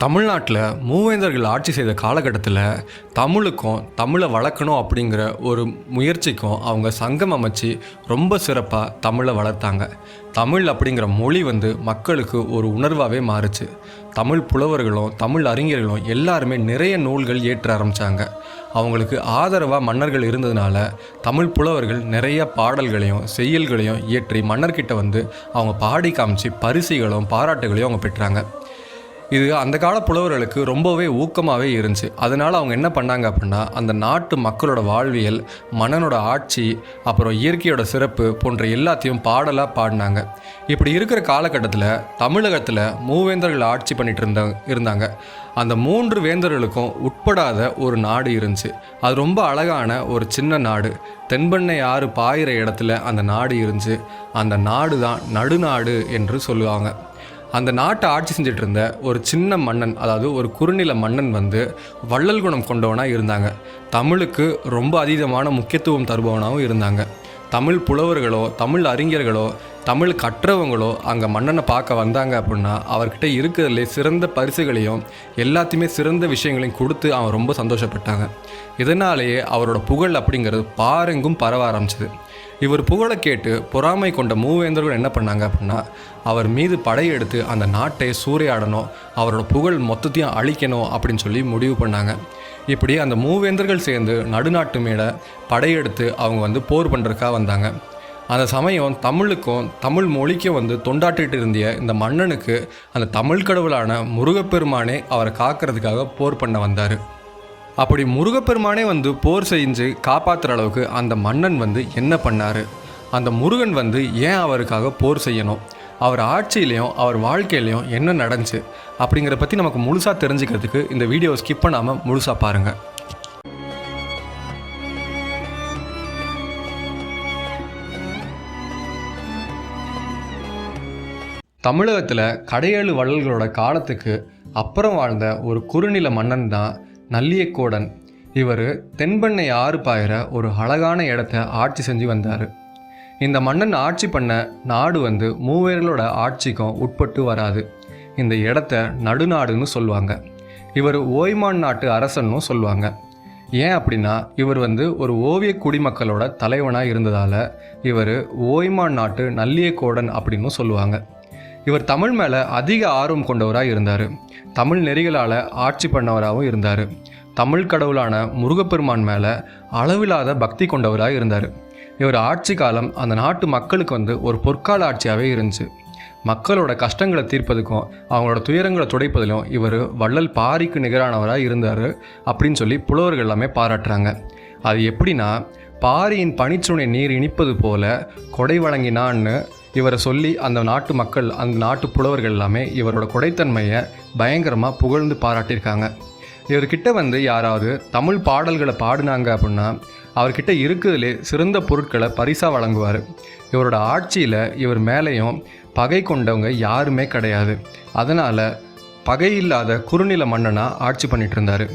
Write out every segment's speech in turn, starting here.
தமிழ்நாட்டில் மூவேந்தர்கள் ஆட்சி செய்த காலகட்டத்தில் தமிழுக்கும் தமிழை வளர்க்கணும் அப்படிங்கிற ஒரு முயற்சிக்கும் அவங்க சங்கம் அமைச்சு ரொம்ப சிறப்பாக தமிழை வளர்த்தாங்க. தமிழ் அப்படிங்கிற மொழி மக்களுக்கு ஒரு உணர்வாகவே மாறுச்சு. தமிழ் புலவர்களும் தமிழ் அறிஞர்களும் எல்லாருமே நிறைய நூல்கள் ஏற்ற ஆரம்பித்தாங்க. அவங்களுக்கு ஆதரவாக மன்னர்கள் இருந்ததுனால தமிழ் புலவர்கள் நிறைய பாடல்களையும் செய்யுள்களையும் இயற்றி மன்னர்கிட்ட அவங்க பாடி காமிச்சு பரிசுகளும் பாராட்டுகளையும் அவங்க பெற்றாங்க. இது அந்த கால புலவர்களுக்கு ரொம்பவே ஊக்கமாகவே இருந்துச்சு. அதனால் அவங்க என்ன பண்ணாங்க அப்படின்னா, அந்த நாட்டு மக்களோட வாழ்வியல், மன்னனோட ஆட்சி, அப்புறம் இயற்கையோட சிறப்பு போன்ற எல்லாத்தையும் பாடலாக பாடினாங்க. இப்படி இருக்கிற காலகட்டத்தில் தமிழகத்தில் மூவேந்தர்கள் ஆட்சி பண்ணிட்டு இருந்தாங்க. அந்த 3 வேந்தர்களுக்கும் உட்படாத ஒரு நாடு இருந்துச்சு. அது ரொம்ப அழகான ஒரு சின்ன நாடு. தென்பெண்ணை ஆறு பாயிற இடத்துல அந்த நாடு இருந்துச்சு. அந்த நாடு தான் நடுநாடு என்று சொல்லுவாங்க. அந்த நாட்டை ஆட்சி செஞ்சுட்டு இருந்த ஒரு சின்ன மன்னன், அதாவது ஒரு குறுநில மன்னன் வள்ளல் குணம் கொண்டவனாக இருந்தாங்க. தமிழுக்கு ரொம்ப அதீதமான முக்கியத்துவம் தருபவனாகவும் இருந்தாங்க. தமிழ் புலவர்களோ தமிழ் அறிஞர்களோ தமிழ் கற்றவங்களோ அங்கே மன்னனை பார்க்க வந்தாங்க அப்படின்னா அவர்கிட்ட இருக்கிறதுலே சிறந்த பரிசுகளையும் எல்லாத்தையுமே சிறந்த விஷயங்களையும் கொடுத்து அவன் ரொம்ப சந்தோஷப்பட்டாங்க. இதனாலேயே அவரோட புகழ் அப்படிங்கிறது பாரெங்கும் பரவ ஆரம்பிச்சது. இவர் புகழை கேட்டு பொறாமை கொண்ட மூவேந்தர்கள் என்ன பண்ணாங்க அப்படின்னா, அவர் மீது படையெடுத்து அந்த நாட்டை சூறையாடணும், அவரோட புகழ் மொத்தத்தையும் அழிக்கணும் அப்படின்னு சொல்லி முடிவு பண்ணாங்க. இப்படி அந்த மூவேந்தர்கள் சேர்ந்து நடுநாட்டு மேலே படையெடுத்து அவங்க போர் பண்ணுறதுக்காக வந்தாங்க. அந்த சமயம் தமிழுக்கும் தமிழ் மொழிக்கும் தொண்டாற்றிட்டு இருந்திய இந்த மன்னனுக்கு அந்த தமிழ் கடவுளான முருகப்பெருமானே அவரை காக்கிறதுக்காக போர் பண்ண வந்தார். அப்படி முருகப்பெருமானே போர் செஞ்சு காப்பாற்றுற அளவுக்கு அந்த மன்னன் என்ன பண்ணார், அந்த முருகன் ஏன் அவருக்காக போர் செய்யணும், அவர் ஆட்சியிலையும் அவர் வாழ்க்கையிலையும் என்ன நடந்துச்சு அப்படிங்கிற பற்றி நமக்கு முழுசாக தெரிஞ்சுக்கிறதுக்கு இந்த வீடியோவை ஸ்கிப் பண்ணாமல் முழுசாக பாருங்கள். தமிழகத்தில் கடையேழு வள்ளல்களோட காலத்துக்கு அப்புறம் வாழ்ந்த ஒரு குறுநில மன்னன் தான் நல்லியக்கோடன். இவர் தென்பெண்ணை ஆறு பாயிற ஒரு அழகான இடத்த ஆட்சி செஞ்சு வந்தார். இந்த மன்னன் ஆட்சி பண்ண நாடு மூவேர்களோட ஆட்சிக்கும் உட்பட்டு வராது. இந்த இடத்த நடுநாடுன்னு சொல்லுவாங்க. இவர் ஓய்மான் நாட்டு அரசன்னு சொல்லுவாங்க. ஏன் அப்படின்னா இவர் ஒரு ஓவிய குடிமக்களோட தலைவனாக இருந்ததால் இவர் ஓய்மான் நாட்டு நல்லியக்கோடன் அப்படின்னு சொல்லுவாங்க. இவர் தமிழ் மேலே அதிக ஆர்வம் கொண்டவராக இருந்தார். தமிழ் நெறிகளால் ஆட்சி பண்ணவராகவும் இருந்தார். தமிழ் கடவுளான முருகப்பெருமான் மேலே அளவில்லாத பக்தி கொண்டவராக இருந்தார். இவர் ஆட்சி காலம் அந்த நாட்டு மக்களுக்கு ஒரு பொற்கால ஆட்சியாகவே இருந்துச்சு. மக்களோட கஷ்டங்களை தீர்ப்பதுக்கும் அவங்களோட துயரங்களை துடைப்பதிலும் இவர் வள்ளல் பாரிக்கு நிகரானவராக இருந்தார் அப்படின்னு சொல்லி புலவர்கள் எல்லாமே பாராட்டுறாங்க. அது எப்படின்னா, பாரியின் பனிச்சுனை நீர் இனிப்பது போல கொடை வழங்கினான்னு இவரை சொல்லி அந்த நாட்டு மக்கள், அந்த நாட்டு புலவர்கள் எல்லாமே இவரோட கொடைத்தன்மையை பயங்கரமாக புகழ்ந்து பாராட்டியிருக்காங்க. இவர்கிட்ட யாராவது தமிழ் பாடல்களை பாடினாங்க அப்படின்னா அவர்கிட்ட இருக்கிறதுலே சிறந்த பொருட்களை பரிசாக வழங்குவார். இவரோட ஆட்சியில் இவர் மேலேயும் பகை கொண்டவங்க யாருமே கிடையாது. அதனால் பகை இல்லாத குறுநில மன்னனாக ஆட்சி பண்ணிகிட்டு இருந்தார்.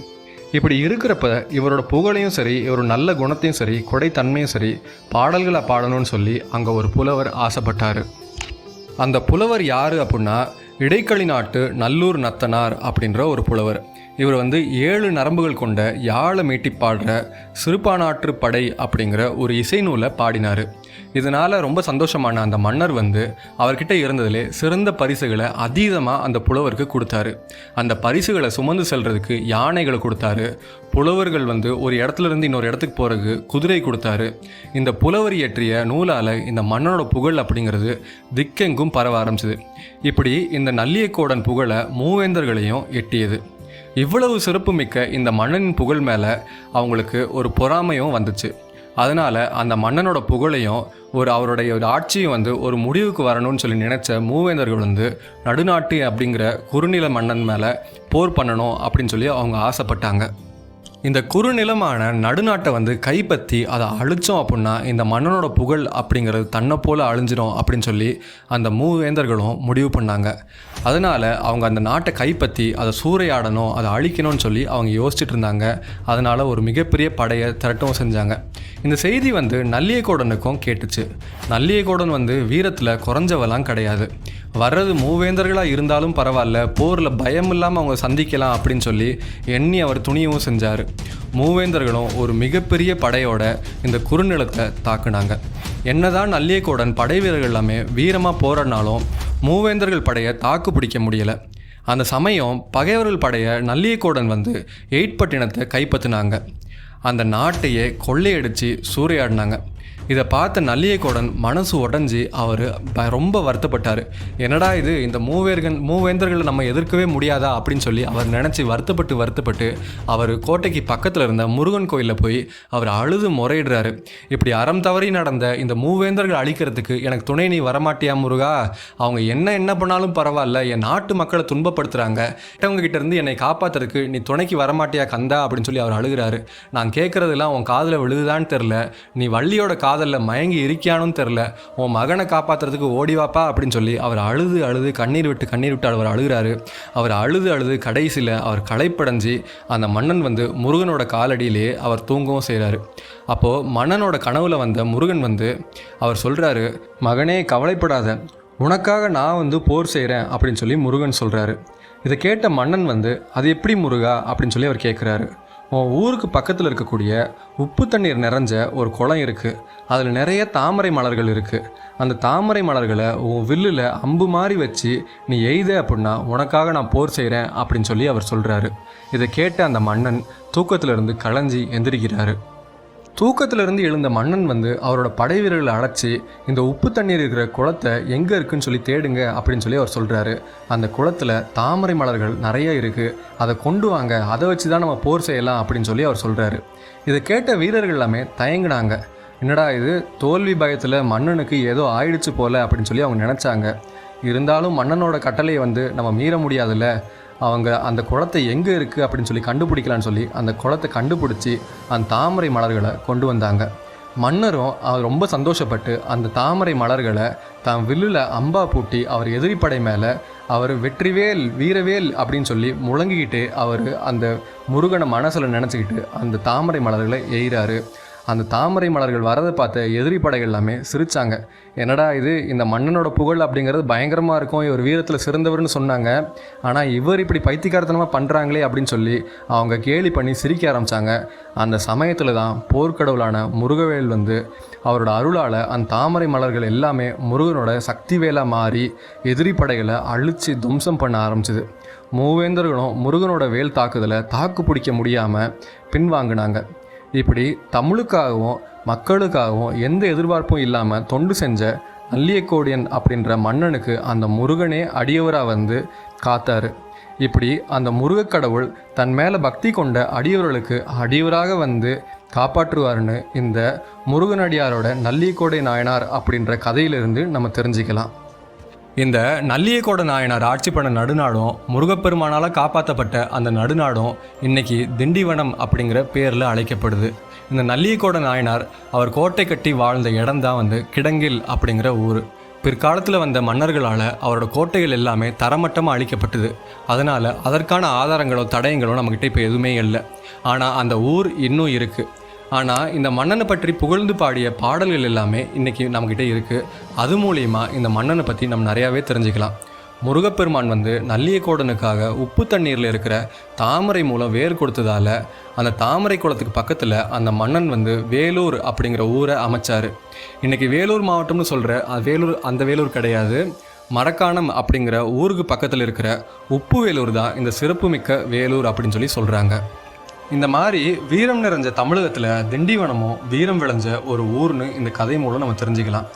இப்படி இருக்கிறப்ப இவரோட புகழையும் சரி, இவரோட நல்ல குணத்தையும் சரி, கொடைத்தன்மையும் சரி பாடல்களை பாடணும்னு சொல்லி அங்கே ஒரு புலவர் ஆசைப்பட்டார். அந்த புலவர் யார் அப்படின்னா, இடைக்களி நாட்டு நல்லூர் நத்தனார் அப்படின்ற ஒரு புலவர். இவர் 7 நரம்புகள் கொண்ட யாழை மீட்டி பாடுற சிறுபானாற்று படை அப்படிங்கிற ஒரு இசை நூலை பாடினார். இதனால் ரொம்ப சந்தோஷமான அந்த மன்னர் அவர்கிட்ட இருந்ததிலே சிறந்த பரிசுகளை அதீதமாக அந்த புலவருக்கு கொடுத்தாரு. அந்த பரிசுகளை சுமந்து செல்றதுக்கு யானைகளை கொடுத்தாரு. புலவர்கள் ஒரு இடத்துலேருந்து இன்னொரு இடத்துக்கு போகிறதுக்கு குதிரை கொடுத்தாரு. இந்த புலவர் இயற்றிய நூலால் இந்த மன்னனோட புகழ் அப்படிங்கிறது திக்கெங்கும் பரவ ஆரம்பிச்சது. இப்படி இந்த நல்லியக்கோடன் புகழை மூவேந்தர்களையும் எட்டியது. இவ்வளவு சிறப்புமிக்க இந்த மன்னனின் புகழ் மேலே அவங்களுக்கு ஒரு பொறாமையும் வந்துச்சு. அதனால் அந்த மன்னனோட புகழையும் அவருடைய ஆட்சியும் ஒரு முடிவுக்கு வரணும்னு சொல்லி நினச்ச மூவேந்தர்கள் நடுநாட்டு அப்படிங்கிற குறுநில மன்னன் மேலே போர் பண்ணணும் அப்படின்னு சொல்லி அவங்க ஆசைப்பட்டாங்க. இந்த குறுநிலமான நடுநாட்டை கைப்பற்றி அதை அழித்தோம் அப்படின்னா இந்த மன்னனோட புகழ் அப்படிங்கிறது தன்னை போல் அழிஞ்சிடும் அப்படின்னு சொல்லி அந்த மூவேந்தர்களும் முடிவு பண்ணாங்க. அதனால் அவங்க அந்த நாட்டை கைப்பற்றி அதை சூறையாடணும், அதை அழிக்கணும்னு சொல்லி அவங்க யோசிச்சுட்டு இருந்தாங்க. அதனால் ஒரு மிகப்பெரிய படையை திரட்டவும் செஞ்சாங்க. இந்த செய்தி நல்லியக்கோடனுக்கும் கேட்டுச்சு. நல்லியக்கோடன் வீரத்தில் குறைஞ்சவெல்லாம் கிடையாது. வர்றது மூவேந்தர்களாக இருந்தாலும் பரவாயில்ல, போரில் பயம் இல்லாமல் அவங்க சந்திக்கலாம் அப்படின்னு சொல்லி எண்ணி அவர் துணியவும் செஞ்சார். மூவேந்தர்களும் ஒரு மிகப்பெரிய படையோட இந்த குறுநிலத்தை தாக்குனாங்க. என்னதான் நல்லியக்கோடன் படை வீரர்கள் எல்லாமே வீரமாக போராடினாலும் மூவேந்தர்கள் படையை தாக்கு பிடிக்க முடியலை. அந்த சமயம் பகைவர்கள் படையை நல்லியக்கோடன் வந்து எயிட்பட்டினத்தை கைப்பற்றினாங்க. அந்த நாட்டையே கொள்ளையடித்து சூறையாடினாங்க. இதை பார்த்த நல்லியக்கோடன் மனசு உடஞ்சி அவர் ரொம்ப வருத்தப்பட்டார். என்னடா இது, இந்த மூவேந்தர்களை நம்ம எதிர்க்கவே முடியாதா அப்படின்னு சொல்லி அவர் நினச்சி வருத்தப்பட்டு அவர் கோட்டைக்கு பக்கத்தில் இருந்த முருகன் கோயிலில் போய் அவர் அழுது முறையிடுறாரு. இப்படி அறம் தவறி நடந்த இந்த மூவேந்தர்கள் அழிக்கிறதுக்கு எனக்கு துணை நீ வரமாட்டியா முருகா? அவங்க என்ன பண்ணாலும் பரவாயில்ல, என் நாட்டு மக்களை துன்பப்படுத்துகிறாங்க, கிட்டவங்க கிட்ட இருந்து என்னை காப்பாற்றுறதுக்கு நீ துணைக்கு வரமாட்டியா கந்தா அப்படின்னு சொல்லி அவர் அழுகிறாரு. நான் கேட்குறதெல்லாம் உன் காதில் விழுதுதான்னு தெரில, நீ வள்ளியோட காதலில் மயங்கி இருக்கியானும் தெரில, உன் மகனை காப்பாற்றுறதுக்கு ஓடிவாப்பா அப்படின்னு சொல்லி அவர் அழுது கண்ணீர் விட்டு அவர் அழுகிறாரு. அவர் அழுது கடைசியில் அவர் களைப்படைஞ்சி அந்த மன்னன் வந்து முருகனோட காலடியிலே அவர் தூங்கவும் செய்கிறாரு. அப்போது மன்னனோட கனவுல வந்த முருகன் வந்து அவர் சொல்கிறாரு, மகனே கவலைப்படாத, உனக்காக நான் வந்து போர் செய்கிறேன் அப்படின்னு சொல்லி முருகன் சொல்கிறாரு. இதை கேட்ட மன்னன் வந்து அது எப்படி முருகா அப்படின்னு சொல்லி அவர் கேட்குறாரு. உன் ஊருக்கு பக்கத்தில் இருக்கக்கூடிய உப்பு தண்ணீர் நிறைஞ்ச ஒரு குளம் இருக்குது, அதில் நிறைய தாமரை மலர்கள் இருக்குது. அந்த தாமரை மலர்களை உன் வில்லில் அம்பு மாதிரி வச்சு நீ எய்த அப்படின்னா உனக்காக நான் போர் செய்கிறேன் அப்படின்னு சொல்லி அவர் சொல்கிறாரு. இதை கேட்ட அந்த மன்னன் தூக்கத்திலிருந்து களைஞ்சி எந்திரிக்கிறாரு. தூக்கத்திலிருந்து எழுந்த மன்னன் வந்து அவரோட படை வீரர்களை அழைச்சி இந்த உப்பு தண்ணீர் இருக்கிற குளத்தை எங்கே இருக்குன்னு சொல்லி தேடுங்க அப்படின்னு சொல்லி அவர் சொல்கிறாரு. அந்த குளத்தில் தாமரை மலர்கள் நிறைய இருக்குது, அதை கொண்டு வாங்க, அதை வச்சு தான் நம்ம போர் செய்யலாம் அப்படின்னு சொல்லி அவர் சொல்கிறாரு. இதை கேட்ட வீரர்கள் எல்லாமே தயங்கினாங்க. என்னடா இது, தோல்வி பயத்தில் மன்னனுக்கு ஏதோ ஆயிடுச்சு போல அப்படின்னு சொல்லி அவங்க நினச்சாங்க. இருந்தாலும் மன்னனோட கட்டளையை வந்து நம்ம மீற முடியாதுல்ல, அவங்க அந்த குளத்தை எங்கே இருக்குது அப்படின்னு சொல்லி கண்டுபிடிக்கலான்னு சொல்லி அந்த குளத்தை கண்டுபிடிச்சி அந்த தாமரை மலர்களை கொண்டு வந்தாங்க. மன்னரும் அவர் ரொம்ப சந்தோஷப்பட்டு அந்த தாமரை மலர்களை தான் வில்லில் அம்பா பூட்டி அவர் எதிரிப்படை மேலே அவர் வெற்றிவேல் வீரவேல் அப்படின்னு சொல்லி முழங்கிக்கிட்டு அவர் அந்த முருகனை மனசில் நினச்சிக்கிட்டு அந்த தாமரை மலர்களை எய்கிறாரு. அந்த தாமரை மலர்கள் வரதை பார்த்த எதிரி படைகள் எல்லாமே சிரித்தாங்க. என்னடா இது, இந்த மன்னனோட புகழ் அப்படிங்கிறது பயங்கரமாக இருக்கும், இவர் வீரத்தில் சிறந்தவர்னு சொன்னாங்க, ஆனால் இவர் இப்படி பைத்தியக்காரத்தனமாக பண்ணுறாங்களே அப்படின்னு சொல்லி அவங்க கேலி பண்ணி சிரிக்க ஆரம்பித்தாங்க. அந்த சமயத்தில் தான் போர்க்கடவுளான முருகவேல் வந்து அவரோட அருளால் அந்த தாமரை மலர்கள் எல்லாமே முருகனோட சக்தி வேலாக மாறி எதிரி படைகளை அழித்து துவம்சம் பண்ண ஆரம்பிச்சிது. மூவேந்தர்களும் முருகனோட வேல் தாக்குதலை தாக்கு பிடிக்க முடியாமல் பின்வாங்கினாங்க. இப்படி தமிழுக்காகவும் மக்களுக்காகவும் எந்த எதிர்பார்ப்பும் இல்லாமல் தொண்டு செஞ்ச நல்லியக்கோடியன் அப்படின்ற மன்னனுக்கு அந்த முருகனே அடியவராக வந்து காத்தார். இப்படி அந்த முருகக்கடவுள் தன் மேலே பக்தி கொண்ட அடியவர்களுக்கு அடியவராக வந்து காப்பாற்றுவார்னு இந்த முருகனடியாரோட நல்லியக்கோடை நாயனார் அப்படின்ற கதையிலிருந்து நம்ம தெரிஞ்சுக்கலாம். இந்த நல்லியக்கோட நாயனார் ஆட்சி பண்ண நடுநாடும் முருகப்பெருமானால் காப்பாற்றப்பட்ட அந்த நடுநாடும் இன்றைக்கி திண்டிவனம் அப்படிங்கிற பேரில் அழைக்கப்படுது. இந்த நல்லியக்கோட நாயனார் அவர் கோட்டை கட்டி வாழ்ந்த இடம்தான் வந்து கிடங்கில் அப்படிங்கிற ஊர். பிற்காலத்தில் வந்த மன்னர்களால் அவரோட கோட்டைகள் எல்லாமே தரமட்டமாக அழிக்கப்பட்டது. அதனால் அதற்கான ஆதாரங்களோ தடயங்களோ நம்மக்கிட்ட இப்போ எதுவுமே இல்லை. ஆனால் அந்த ஊர் இன்னும் இருக்குது. ஆனால் இந்த மன்னனை பற்றி புகழ்ந்து பாடிய பாடல்கள் எல்லாமே இன்றைக்கி நம்மக்கிட்ட இருக்குது. அது மூலிமா இந்த மன்னனை பற்றி நம்ம நிறையாவே தெரிஞ்சுக்கலாம். முருகப்பெருமான் வந்து நல்லியக்கோடனுக்காக உப்பு தண்ணீரில் இருக்கிற தாமரை மூலம் வேர் கொடுத்ததால் அந்த தாமரை குளத்துக்கு பக்கத்தில் அந்த மன்னன் வந்து வேலூர் அப்படிங்கிற ஊரை அமைச்சார். இன்றைக்கி வேலூர் மாவட்டம்னு சொல்கிற அந்த வேலூர் கிடையாது, மரக்காணம் அப்படிங்கிற ஊருக்கு பக்கத்தில் இருக்கிற உப்பு வேலூர் தான் இந்த சிறப்புமிக்க வேலூர் அப்படின்னு சொல்லி சொல்கிறாங்க. இந்த மாதிரி வீரம் நிறைஞ்ச தமிழகத்தில் திண்டிவனமும் வீரம் விளைஞ்ச ஒரு ஊர்னு இந்த கதை மூலம் நம்ம தெரிஞ்சுக்கலாம்.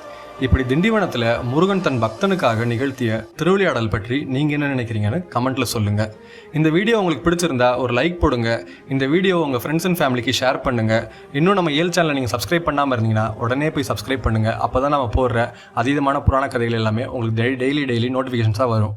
இப்படி திண்டிவனத்தில் முருகன் தன் பக்தனுக்காக நிகழ்த்திய திருவிளையாடல் பற்றி நீங்கள் என்ன நினைக்கிறீங்கன்னு கமெண்ட்டில் சொல்லுங்கள். இந்த வீடியோ உங்களுக்கு பிடிச்சிருந்தா ஒரு லைக் போடுங்க. இந்த வீடியோ உங்கள் ஃப்ரெண்ட்ஸ் அண்ட் ஃபேமிலிக்கு ஷேர் பண்ணுங்கள். இன்னும் நம்ம ஏல் சேனலை நீங்கள் சப்ஸ்கிரைப் பண்ணாமல் இருந்தீங்கன்னா உடனே போய் சப்ஸ்கிரைப் பண்ணுங்கள். அப்போ தான் நம்ம போடுற அதீதமான புராண கதைகள் எல்லாமே உங்களுக்கு டெய்லி நோட்டிஃபிகேஷன்ஸாக வரும்.